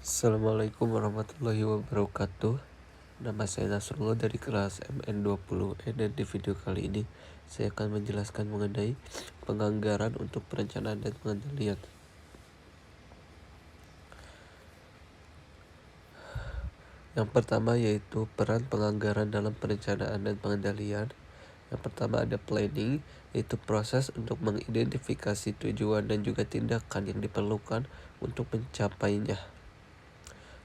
Assalamualaikum warahmatullahi wabarakatuh. Nama saya Nasrullah dari kelas MN20E, dan di video kali ini saya akan menjelaskan mengenai penganggaran untuk perencanaan dan pengendalian. Yang pertama yaitu peran penganggaran dalam perencanaan dan pengendalian. Yang pertama ada planning, yaitu proses untuk mengidentifikasi tujuan dan juga tindakan yang diperlukan untuk mencapainya.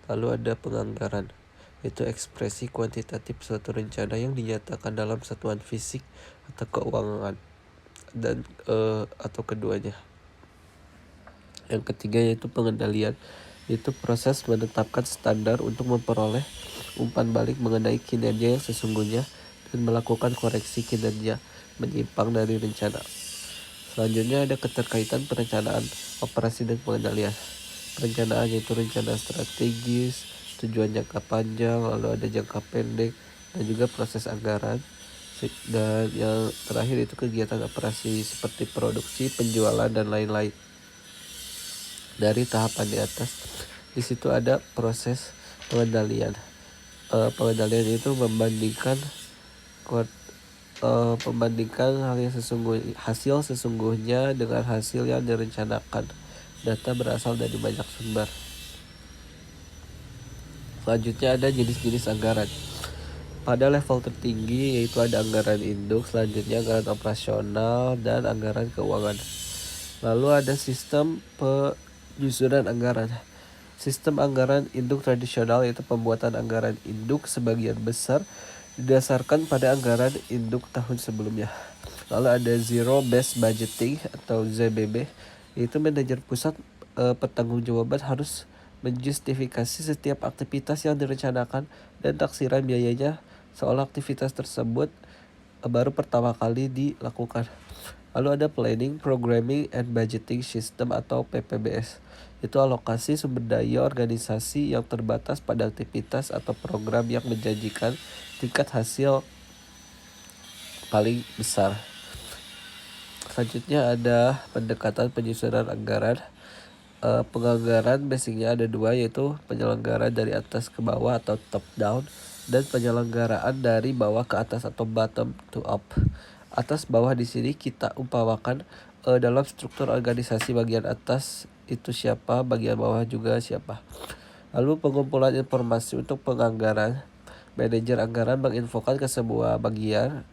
Lalu ada penganggaran, yaitu ekspresi kuantitatif suatu rencana yang dinyatakan dalam satuan fisik atau keuangan dan atau keduanya. Yang ketiga yaitu pengendalian, yaitu proses menetapkan standar untuk memperoleh umpan balik mengenai kinerja yang sesungguhnya dan melakukan koreksi kinerja menyimpang dari rencana. Selanjutnya ada keterkaitan perencanaan, operasi, dan pengendalian. Perencanaan yaitu rencana strategis, tujuan jangka panjang, lalu ada jangka pendek, dan juga proses anggaran. Dan yang terakhir itu kegiatan operasi seperti produksi, penjualan, dan lain-lain. Dari tahapan di atas, di situ ada proses pengendalian. Pengendalian itu membandingkan hasil sesungguhnya dengan hasil yang direncanakan. Data berasal dari banyak sumber. Selanjutnya ada jenis-jenis anggaran. Pada level tertinggi yaitu ada anggaran induk, selanjutnya anggaran operasional, dan anggaran keuangan. Lalu ada sistem penyusunan anggaran. Sistem anggaran induk tradisional yaitu pembuatan anggaran induk sebagian besar didasarkan pada anggaran induk tahun sebelumnya. Lalu ada Zero Based Budgeting atau ZBB, yaitu manajer pusat pertanggungjawaban harus menjustifikasi setiap aktivitas yang direncanakan dan taksiran biayanya seolah aktivitas tersebut baru pertama kali dilakukan. Lalu ada Planning, Programming, and Budgeting System atau PPBS. Itu alokasi sumber daya organisasi yang terbatas pada aktivitas atau program yang menjanjikan tingkat hasil paling besar. Selanjutnya ada pendekatan penyusunan anggaran. Penganggaran basicnya ada dua, yaitu penyelenggaraan dari atas ke bawah atau top down, dan penyelenggaraan dari bawah ke atas atau bottom to up. Atas bawah di sini kita umpamakan dalam struktur organisasi, bagian atas itu siapa, bagian bawah juga siapa. Lalu pengumpulan informasi untuk penganggaran. Manajer anggaran menginfokan ke sebuah bagian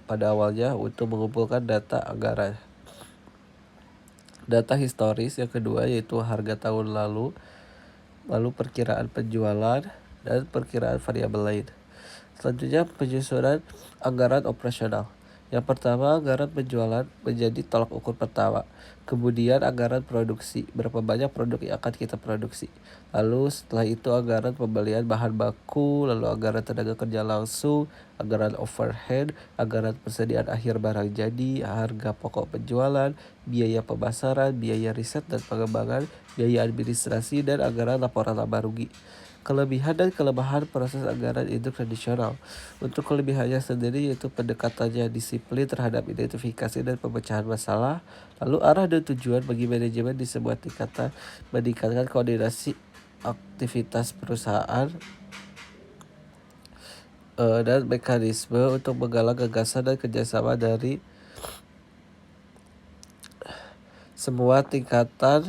pada awalnya untuk mengumpulkan data anggaran. Data historis yang kedua yaitu harga tahun lalu perkiraan penjualan, dan perkiraan variabel lain. Selanjutnya penyusunan anggaran operasional. Yang pertama anggaran penjualan menjadi tolak ukur pertama. Kemudian anggaran produksi, berapa banyak produk yang akan kita produksi. Lalu setelah itu anggaran pembelian bahan baku, lalu anggaran tenaga kerja langsung, anggaran overhead, anggaran persediaan akhir barang jadi, harga pokok penjualan, biaya pemasaran, biaya riset dan pengembangan, biaya administrasi, dan anggaran laporan laba rugi. Kelebihan dan kelemahan proses anggaran induk tradisional. Untuk kelebihannya sendiri yaitu pendekatannya disiplin terhadap identifikasi dan pemecahan masalah, lalu arah dan tujuan bagi manajemen di sebuah tingkatan, meningkatkan koordinasi aktivitas perusahaan, dan mekanisme untuk menggalang gagasan dan kerjasama dari semua tingkatan.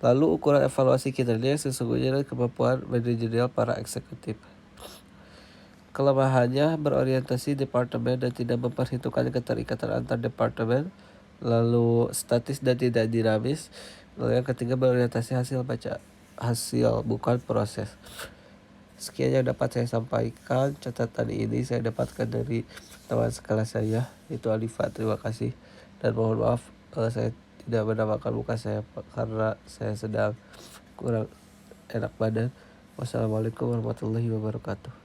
Lalu ukuran evaluasi kinerja yang sesungguhnya dan kemampuan manajerial para eksekutif. Kelemahannya berorientasi departemen dan tidak memperhitungkan keterikatan antar departemen. Lalu statis dan tidak dinamis. Lalu yang ketiga berorientasi hasil bukan proses. Sekian yang dapat saya sampaikan. Catatan ini saya dapatkan dari teman sekelas saya, itu Alifa. Terima kasih dan mohon maaf saya tidak menamakan muka saya karena saya sedang kurang enak badan. Wassalamualaikum warahmatullahi wabarakatuh.